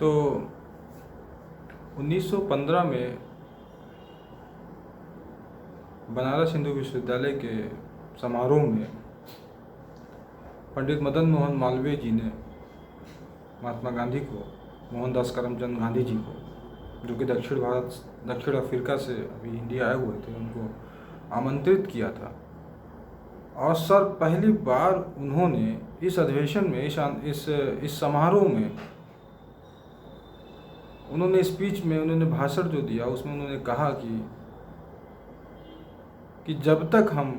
तो 1915 में बनारस हिंदू विश्वविद्यालय के समारोह में पंडित मदन मोहन मालवीय जी ने महात्मा गांधी को, मोहनदास करमचंद गांधी जी को, जो कि दक्षिण अफ्रीका से अभी इंडिया आए हुए थे, उनको आमंत्रित किया था। और सर पहली बार उन्होंने इस अधिवेशन में, इस समारोह में उन्होंने स्पीच में, उन्होंने भाषण जो दिया उसमें उन्होंने कहा कि जब तक हम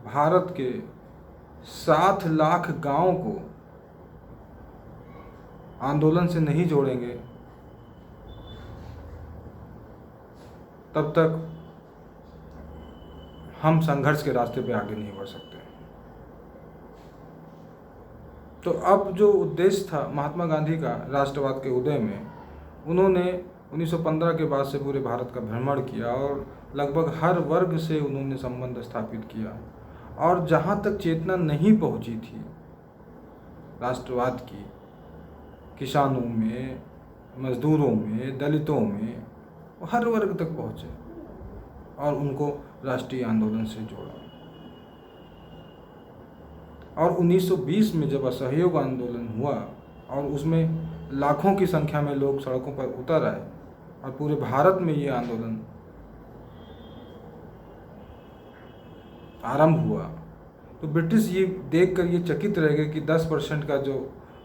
भारत के 7 लाख गांवों को आंदोलन से नहीं जोड़ेंगे तब तक हम संघर्ष के रास्ते पे आगे नहीं बढ़ सकते। तो अब जो उद्देश्य था महात्मा गांधी का राष्ट्रवाद के उदय में, उन्होंने 1915 के बाद से पूरे भारत का भ्रमण किया और लगभग हर वर्ग से उन्होंने संबंध स्थापित किया। और जहाँ तक चेतना नहीं पहुँची थी राष्ट्रवाद की, किसानों में, मजदूरों में, दलितों में, वो हर वर्ग तक पहुँचे और उनको राष्ट्रीय आंदोलन से जोड़ा। और 1920 में जब असहयोग आंदोलन हुआ और उसमें लाखों की संख्या में लोग सड़कों पर उतर आए और पूरे भारत में ये आंदोलन आरंभ हुआ, तो ब्रिटिश ये देखकर ये चकित रह गए कि 10% का जो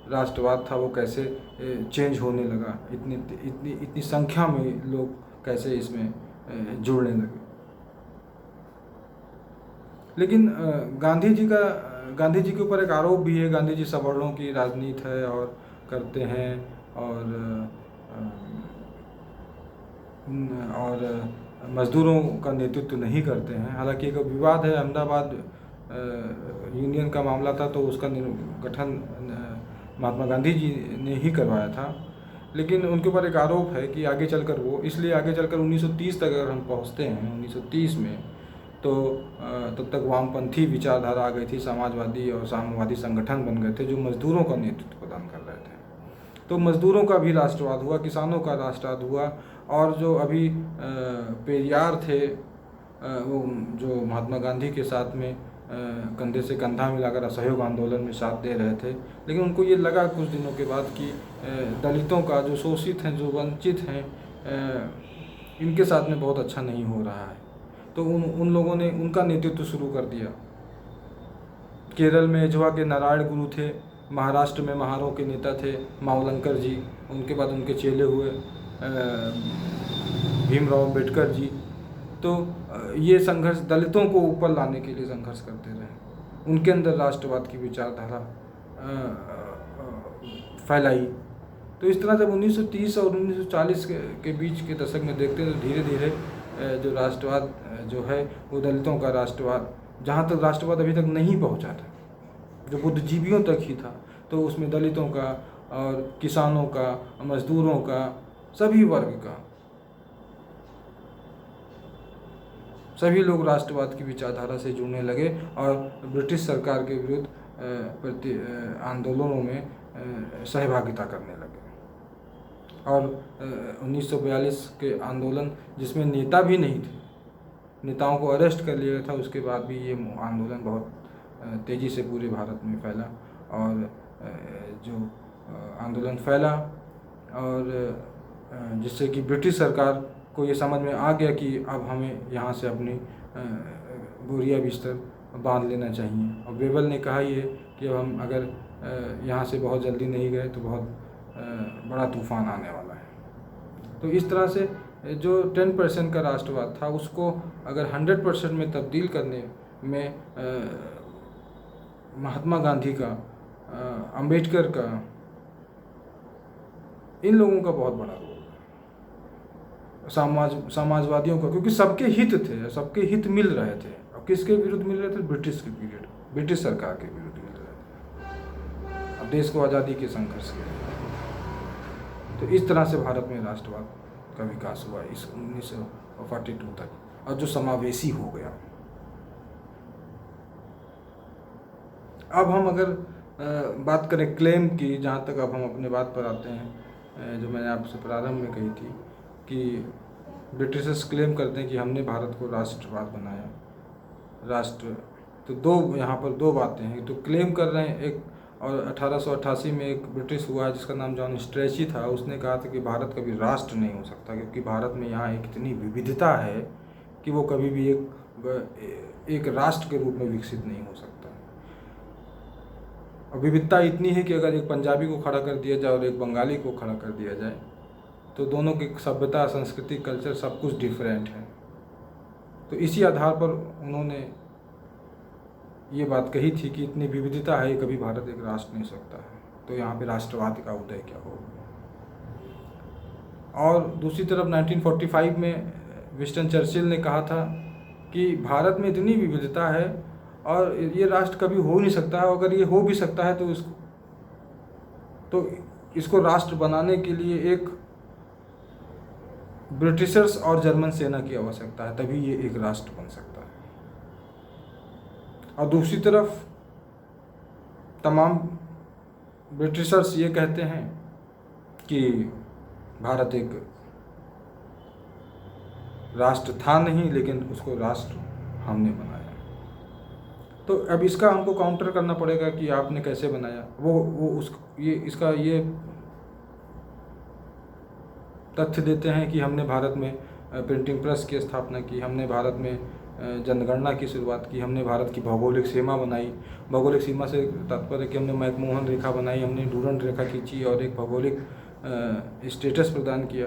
राष्ट्रवाद था वो कैसे चेंज होने लगा, इतनी संख्या में लोग कैसे इसमें जुड़ने लगे। लेकिन गांधी जी के ऊपर एक आरोप भी है, गांधी जी सवर्णों की राजनीति है और करते हैं और मजदूरों का नेतृत्व नहीं करते हैं। हालांकि एक विवाद है, अहमदाबाद यूनियन का मामला था तो उसका गठन महात्मा गांधी जी ने ही करवाया था। लेकिन उनके ऊपर एक आरोप है कि आगे चलकर 1930 तक अगर हम पहुंचते हैं, 1930 में, तो तब तक वामपंथी विचारधारा आ गई थी, समाजवादी और साम्यवादी संगठन बन गए थे जो मजदूरों का नेतृत्व प्रदान कर रहे थे। तो मजदूरों का भी राष्ट्रवाद हुआ, किसानों का राष्ट्रवाद हुआ। और जो अभी पेरियार थे, वो जो महात्मा गांधी के साथ में कंधे से कंधा मिलाकर असहयोग आंदोलन में साथ दे रहे थे, लेकिन उनको ये लगा कुछ दिनों के बाद कि दलितों का, जो शोषित हैं, जो वंचित हैं, इनके साथ में बहुत अच्छा नहीं हो रहा है। तो उन लोगों ने उनका नेतृत्व शुरू कर दिया। केरल में एजवा के नारायण गुरु थे, महाराष्ट्र में महारों के नेता थे मावलंकर जी, उनके बाद उनके चेले हुए भीमराव अम्बेडकर जी। तो ये संघर्ष दलितों को ऊपर लाने के लिए संघर्ष करते रहे, उनके अंदर राष्ट्रवाद की विचारधारा फैलाई। तो इस तरह जब 1930 और 1940 के बीच के दशक में देखते हैं तो धीरे धीरे जो राष्ट्रवाद जो है वो दलितों का राष्ट्रवाद, जहाँ तक राष्ट्रवाद अभी तक नहीं पहुँचा था, जो बुद्धिजीवियों तक ही था, तो उसमें दलितों का और किसानों का, मजदूरों का, सभी वर्ग का, सभी लोग राष्ट्रवाद की विचारधारा से जुड़ने लगे और ब्रिटिश सरकार के विरुद्ध आंदोलनों में सहभागिता करने लगे। और 1942 के आंदोलन, जिसमें नेता भी नहीं थे, नेताओं को अरेस्ट कर लिया था, उसके बाद भी ये आंदोलन बहुत तेज़ी से पूरे भारत में फैला। और जो आंदोलन फैला और जिससे कि ब्रिटिश सरकार को ये समझ में आ गया कि अब हमें यहाँ से अपनी बोरिया बिस्तर बांध लेना चाहिए। और बेबल ने कहा ये कि अब हम अगर यहाँ से बहुत जल्दी नहीं गए तो बहुत बड़ा तूफान आने वाला है। तो इस तरह से जो 10% का राष्ट्रवाद था उसको अगर 100% में तब्दील करने में महात्मा गांधी का, अंबेडकर का, इन लोगों का बहुत बड़ा रोल है, समाजवादियों का, क्योंकि सबके हित थे, सबके हित मिल रहे थे। अब किसके विरुद्ध मिल रहे थे? ब्रिटिश सरकार के विरुद्ध मिल रहे थे, अब देश को आज़ादी के संघर्ष के। तो इस तरह से भारत में राष्ट्रवाद का विकास हुआ इस 1942 तक, और जो समावेशी हो गया। अब हम अगर बात करें क्लेम की, जहाँ तक अब हम अपने बात पर आते हैं, जो मैंने आपसे प्रारंभ में कही थी कि ब्रिटिशर्स क्लेम करते हैं कि हमने भारत को राष्ट्रवाद बनाया। राष्ट्र तो दो, यहाँ पर दो बातें हैं, तो क्लेम कर रहे हैं एक, और 1888 में एक ब्रिटिश हुआ जिसका नाम जॉन स्ट्रेची था, उसने कहा था कि भारत कभी राष्ट्र नहीं हो सकता, क्योंकि भारत में यहाँ एक इतनी विविधता है कि वो कभी भी एक राष्ट्र के रूप में विकसित नहीं हो सकता। और विविधता इतनी है कि अगर एक पंजाबी को खड़ा कर दिया जाए और एक बंगाली को खड़ा कर दिया जाए तो दोनों की सभ्यता, संस्कृति, कल्चर सब कुछ डिफरेंट है। तो इसी आधार पर उन्होंने ये बात कही थी कि इतनी विविधता है, कभी भारत एक राष्ट्र नहीं हो सकता है। तो यहाँ पे राष्ट्रवाद का उदय क्या होगा। और दूसरी तरफ 1945 में विंस्टन चर्चिल ने कहा था कि भारत में इतनी विविधता है और ये राष्ट्र कभी हो नहीं सकता है, अगर ये हो भी सकता है तो इसको राष्ट्र बनाने के लिए एक ब्रिटिशर्स और जर्मन सेना की आवश्यकता है, तभी ये एक राष्ट्र बन सकता है। और दूसरी तरफ तमाम ब्रिटिशर्स ये कहते हैं कि भारत एक राष्ट्र था नहीं, लेकिन उसको राष्ट्र हमने बनाया। तो अब इसका हमको काउंटर करना पड़ेगा कि आपने कैसे बनाया। इसका ये तथ्य देते हैं कि हमने भारत में प्रिंटिंग प्रेस की स्थापना की, हमने भारत में जनगणना की शुरुआत की, हमने भारत की भौगोलिक सीमा बनाई। भौगोलिक सीमा से तात्पर्य कि हमने मैकमोहन रेखा बनाई, हमने डूरंड रेखा खींची और एक भौगोलिक स्टेटस प्रदान किया।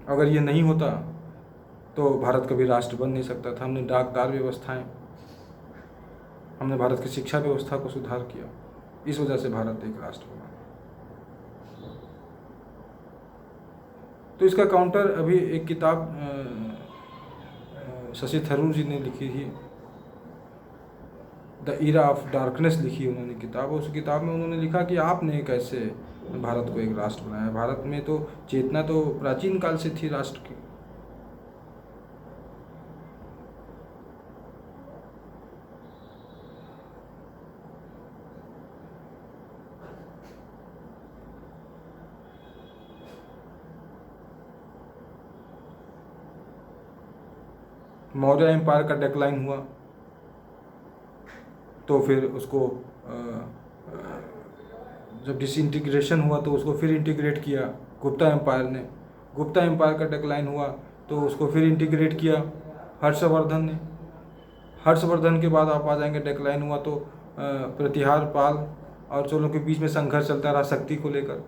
अगर ये नहीं होता तो भारत कभी राष्ट्र बन नहीं सकता था। हमने डाकदार व्यवस्थाएं, हमने भारत की शिक्षा व्यवस्था को सुधार किया, इस वजह से भारत एक राष्ट्र बना। तो इसका काउंटर अभी एक किताब शशि थरूर जी ने लिखी थी, द ईरा ऑफ डार्कनेस लिखी उन्होंने किताब। उस किताब में उन्होंने लिखा कि आपने कैसे भारत को एक राष्ट्र बनाया। भारत में तो चेतना तो प्राचीन काल से थी राष्ट्र की। मौर्य एम्पायर का डेक्लाइन हुआ तो फिर उसको जब डिसइंटीग्रेशन हुआ तो उसको फिर इंटीग्रेट किया गुप्ता एम्पायर ने। गुप्ता एम्पायर का डेक्लाइन हुआ तो उसको फिर इंटीग्रेट किया हर्षवर्धन ने। हर्षवर्धन के बाद आप आ जाएंगे, डेक्लाइन हुआ तो प्रतिहार पाल और चोलों के बीच में संघर्ष चलता रहा शक्ति को लेकर।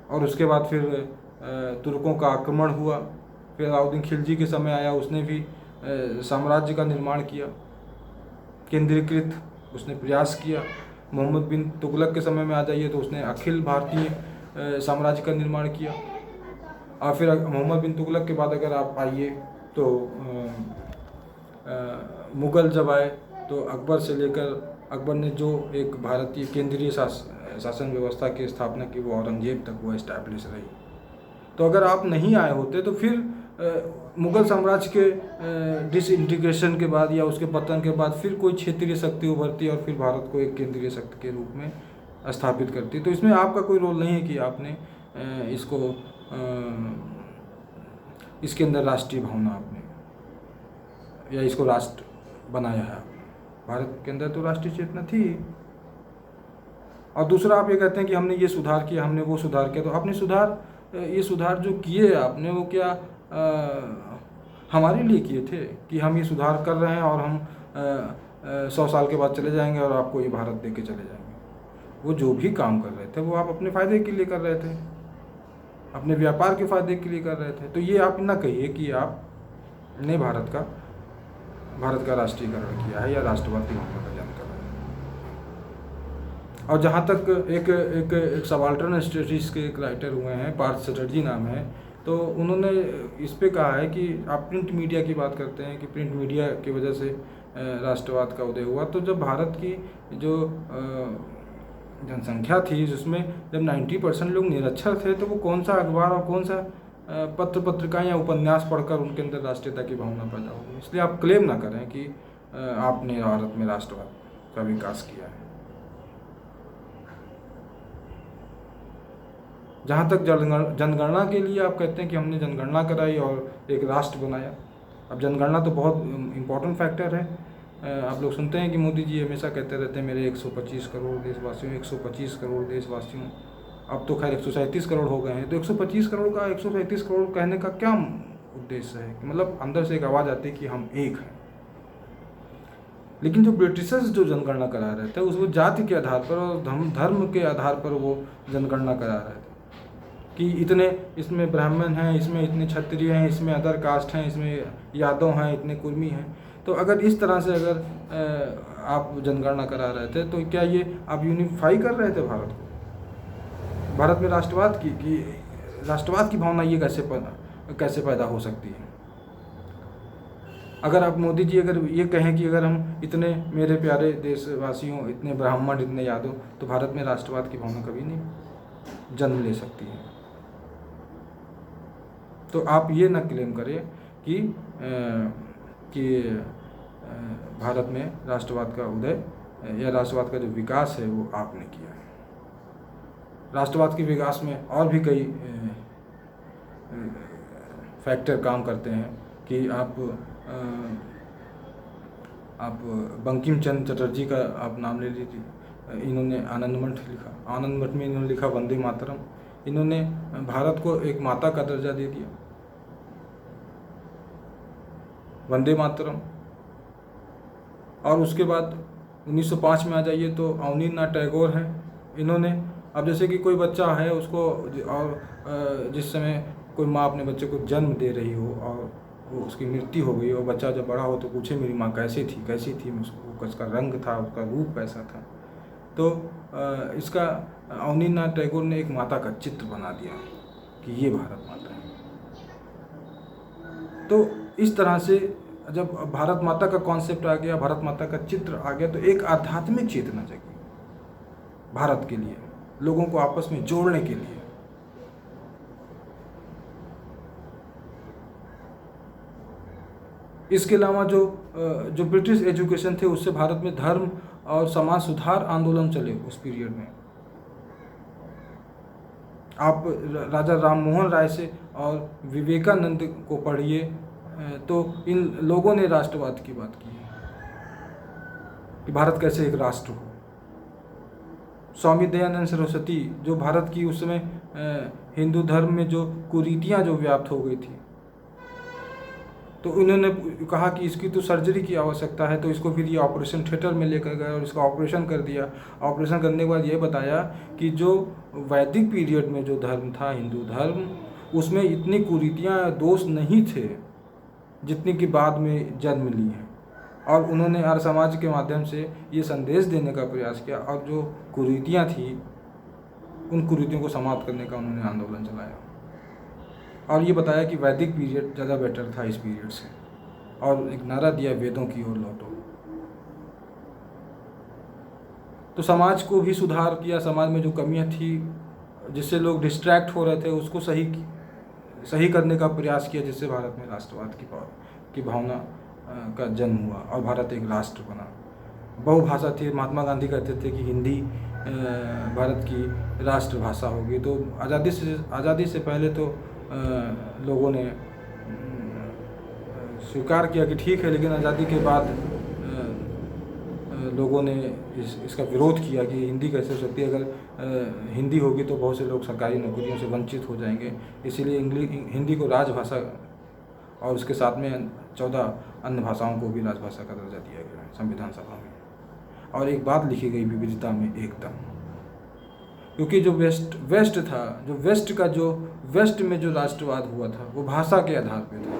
और उसके बाद फिर तुर्कों का आक्रमण हुआ। फिर अलाउद्दीन खिलजी के समय आया, उसने भी साम्राज्य का निर्माण किया, केंद्रीकृत उसने प्रयास किया। मोहम्मद बिन तुगलक के समय में आ जाइए तो उसने अखिल भारतीय साम्राज्य का निर्माण किया। और फिर मोहम्मद बिन तुगलक के बाद अगर आप आइए तो मुग़ल जब आए तो अकबर से लेकर अकबर ने जो एक भारतीय केंद्रीय शासन व्यवस्था की स्थापना की, वो औरंगजेब तक वो इस्टेब्लिश रही। तो अगर आप नहीं आए होते तो फिर मुग़ल साम्राज्य के डिसइंटीग्रेशन के बाद या उसके पतन के बाद फिर कोई क्षेत्रीय शक्ति उभरती और फिर भारत को एक केंद्रीय शक्ति के रूप में स्थापित करती। तो इसमें आपका कोई रोल नहीं है कि आपने इसको इसके अंदर राष्ट्रीय भावना आपने या इसको राष्ट्र बनाया है। भारत के अंदर तो राष्ट्रीय चेतना थी। और दूसरा आप ये कहते हैं कि हमने ये सुधार किया, हमने वो सुधार किया। तो आपने ये सुधार जो किए आपने, वो क्या हमारे लिए किए थे कि हम ये सुधार कर रहे हैं और हम 100 साल के बाद चले जाएंगे और आपको ये भारत दे के चले जाएंगे? वो जो भी काम कर रहे थे वो आप अपने फ़ायदे के लिए कर रहे थे, अपने व्यापार के फ़ायदे के लिए कर रहे थे। तो ये आप ना कहिए कि आपने भारत का राष्ट्रीयकरण किया है या राष्ट्रवाद की भावना का जन्म कर रहे हैं। और जहाँ तक एक सबाल्टर्न स्टडीज़ के एक राइटर हुए हैं, पार्थ चटर्जी नाम है, तो उन्होंने इस पे कहा है कि आप प्रिंट मीडिया की बात करते हैं कि प्रिंट मीडिया की वजह से राष्ट्रवाद का उदय हुआ। तो जब भारत की जो जनसंख्या थी जिसमें जब 90% लोग निरक्षर थे, तो वो कौन सा अखबार और कौन सा पत्रिकाएं या उपन्यास पढ़कर उनके अंदर राष्ट्रीयता की भावना पैदा होगी। इसलिए आप क्लेम ना करें कि आपने भारत में राष्ट्रवाद का विकास किया है। जहाँ तक जनगणना के लिए आप कहते हैं कि हमने जनगणना कराई और एक राष्ट्र बनाया। अब जनगणना तो बहुत इम्पोर्टेंट फैक्टर है। आप लोग सुनते हैं कि मोदी जी हमेशा कहते रहते हैं मेरे 125 करोड़ देशवासियों, 125 करोड़ देशवासियों। अब तो खैर 137 करोड़ हो गए हैं, तो 125 करोड़ का 137 करोड़ कहने का क्या उद्देश्य है? कि मतलब अंदर से एक आवाज़ आती है कि हम एक हैं। लेकिन जो ब्रिटिशर्स जो जनगणना करा रहे थे उसको जाति के आधार पर और धर्म के आधार पर वो जनगणना करा रहे थे कि इतने इसमें ब्राह्मण हैं, इसमें इतने क्षत्रिय हैं, इसमें अदर कास्ट हैं, इसमें यादव हैं, इतने कुर्मी हैं। तो अगर इस तरह से अगर आप जनगणना करा रहे थे तो क्या ये आप यूनिफाई कर रहे थे भारत को? भारत में राष्ट्रवाद की भावना ये कैसे पैदा हो सकती है? अगर आप मोदी जी अगर ये कहें कि अगर हम इतने मेरे प्यारे देशवासियों, इतने ब्राह्मण, इतने यादव, तो भारत में राष्ट्रवाद की भावना कभी नहीं जन्म ले सकती है। तो आप ये न क्लेम करें कि भारत में राष्ट्रवाद का उदय या राष्ट्रवाद का जो विकास है वो आपने किया है। राष्ट्रवाद के विकास में और भी कई फैक्टर काम करते हैं कि आप बंकिम चंद्र चटर्जी का आप नाम ले लीजिए। इन्होंने आनंद मठ में इन्होंने लिखा वंदे मातरम। इन्होंने भारत को एक माता का दर्जा दे दिया, वंदे मातरम। और उसके बाद 1905 में आ जाइए तो अवनीन्द्रनाथ टैगोर हैं। इन्होंने अब जैसे कि कोई बच्चा है उसको, और जिस समय कोई माँ अपने बच्चे को जन्म दे रही हो और वो उसकी मृत्यु हो गई और बच्चा जब बड़ा हो तो पूछे मेरी माँ कैसी थी, उसका रंग था, उसका रूप कैसा था। तो इसका अवनीन्द्रनाथ टैगोर ने एक माता का चित्र बना दिया कि ये भारत माता है। तो इस तरह से जब भारत माता का कॉन्सेप्ट आ गया, भारत माता का चित्र आ गया, तो एक आध्यात्मिक चेतना जगी भारत के लिए, लोगों को आपस में जोड़ने के लिए। इसके अलावा जो ब्रिटिश एजुकेशन थे उससे भारत में धर्म और समाज सुधार आंदोलन चले उस पीरियड में। आप राजा राममोहन राय से और विवेकानंद को पढ़िए तो इन लोगों ने राष्ट्रवाद की बात की है कि भारत कैसे एक राष्ट्र हो। स्वामी दयानंद सरस्वती जो भारत की उस समय हिंदू धर्म में जो कुरीतियाँ जो व्याप्त हो गई थी, तो इन्होंने कहा कि इसकी तो सर्जरी की आवश्यकता है, तो इसको फिर ये ऑपरेशन थिएटर में लेकर गए और इसका ऑपरेशन कर दिया। ऑपरेशन करने के बाद ये बताया कि जो वैदिक पीरियड में जो धर्म था, हिंदू धर्म, उसमें इतनी कुरीतियाँ दोष नहीं थे जितनी कि बाद में जन्म ली हैं। और उन्होंने आर्य समाज के माध्यम से ये संदेश देने का प्रयास किया और जो कुरीतियाँ थी उन कुरीतियों को समाप्त करने का उन्होंने आंदोलन चलाया और ये बताया कि वैदिक पीरियड ज़्यादा बेटर था इस पीरियड से, और एक नारा दिया वेदों की ओर लौटो। तो समाज को भी सुधार किया, समाज में जो कमियां थी जिससे लोग डिस्ट्रैक्ट हो रहे थे उसको सही करने का प्रयास किया, जिससे भारत में राष्ट्रवाद की भावना का जन्म हुआ और भारत एक राष्ट्र बना। बहुभाषा थी। महात्मा गांधी कहते थे कि हिंदी भारत की राष्ट्रभाषा होगी। तो आज़ादी से पहले तो लोगों ने स्वीकार किया कि ठीक है, लेकिन आज़ादी के बाद लोगों ने इसका विरोध किया कि हिंदी कैसे हो सकती है, अगर हिंदी होगी तो बहुत से लोग सरकारी नौकरियों से वंचित हो जाएंगे। इसीलिए हिंदी को राजभाषा और उसके साथ में 14 अन्य भाषाओं को भी राजभाषा का दर्जा दिया गया है संविधान सभा में। और एक बात लिखी गई, विविधता में एकता। क्योंकि जो वेस्ट था, जो वेस्ट में जो राष्ट्रवाद हुआ था वो भाषा के आधार पर था।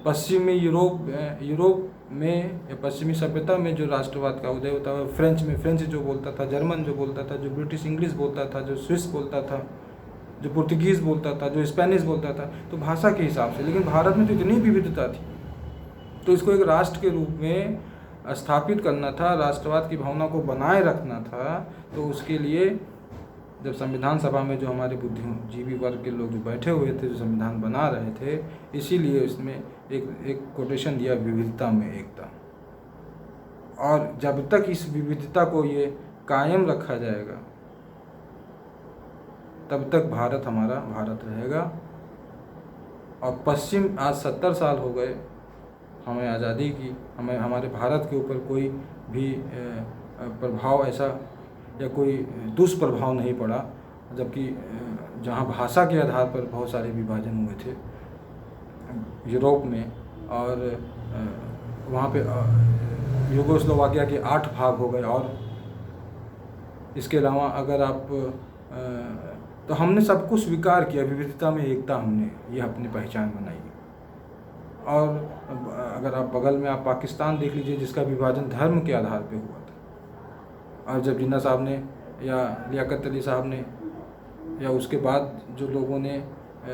पश्चिमी यूरोप में या पश्चिमी सभ्यता में जो राष्ट्रवाद का उदय होता है, फ्रेंच में फ्रेंच जो बोलता था, जर्मन जो बोलता था, जो ब्रिटिश इंग्लिश बोलता था, जो स्विस बोलता था, जो पुर्तगीज़ बोलता था, जो स्पेनिश बोलता था, तो भाषा के हिसाब से। लेकिन भारत में तो इतनी विविधता थी, तो इसको एक राष्ट्र के रूप में स्थापित करना था, राष्ट्रवाद की भावना को बनाए रखना था। तो उसके लिए जब संविधान सभा में जो हमारे बुद्धिजीवी वर्ग के लोग जो बैठे हुए थे, जो संविधान बना रहे थे, इसीलिए इसमें एक कोटेशन दिया, विविधता में एकता। और जब तक इस विविधता को ये कायम रखा जाएगा तब तक भारत हमारा भारत रहेगा। और पश्चिम, आज 70 साल हो गए हमें आज़ादी की, हमें हमारे भारत के ऊपर कोई भी प्रभाव ऐसा या कोई दुष्प्रभाव नहीं पड़ा, जबकि जहाँ भाषा के आधार पर बहुत सारे विभाजन हुए थे यूरोप में, और वहाँ पे यूगोस्लोवाकिया के 8 भाग हो गए। और इसके अलावा अगर आप तो हमने सब कुछ स्वीकार किया, विविधता में एकता, हमने ये अपनी पहचान बनाई। और अगर आप बगल में आप पाकिस्तान देख लीजिए, जिसका विभाजन धर्म के आधार पे हुआ था। और जब जिन्ना साहब ने या लियाकत अली साहब ने या उसके बाद जो लोगों ने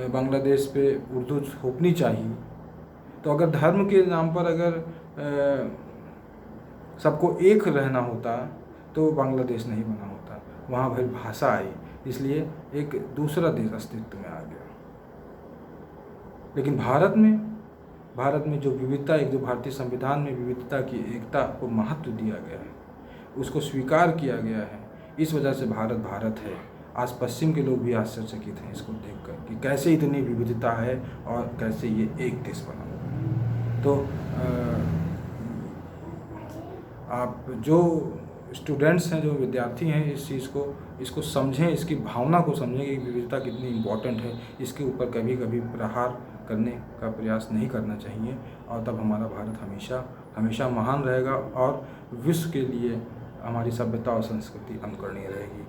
बांग्लादेश पे उर्दू थोपनी चाहिए, तो अगर धर्म के नाम पर अगर सबको एक रहना होता तो बांग्लादेश नहीं बना होता, वहाँ फिर भाषा आई, इसलिए एक दूसरा देश अस्तित्व में आ गया। लेकिन भारत में जो विविधता, एक जो भारतीय संविधान में विविधता की, एकता को महत्व दिया गया है, उसको स्वीकार किया गया है, इस वजह से भारत भारत है। आज पश्चिम के लोग भी आश्चर्यचकित हैं इसको देखकर कि कैसे इतनी विविधता है और कैसे ये एक देश बना। तो आप जो स्टूडेंट्स हैं, जो विद्यार्थी हैं, इस चीज़ को, इसको समझें, इसकी भावना को समझें कि विविधता कितनी इम्पोर्टेंट है। इसके ऊपर कभी कभी प्रहार करने का प्रयास नहीं करना चाहिए, और तब हमारा भारत हमेशा हमेशा महान रहेगा और विश्व के लिए हमारी सभ्यता और संस्कृति अनुकरणीय रहेगी।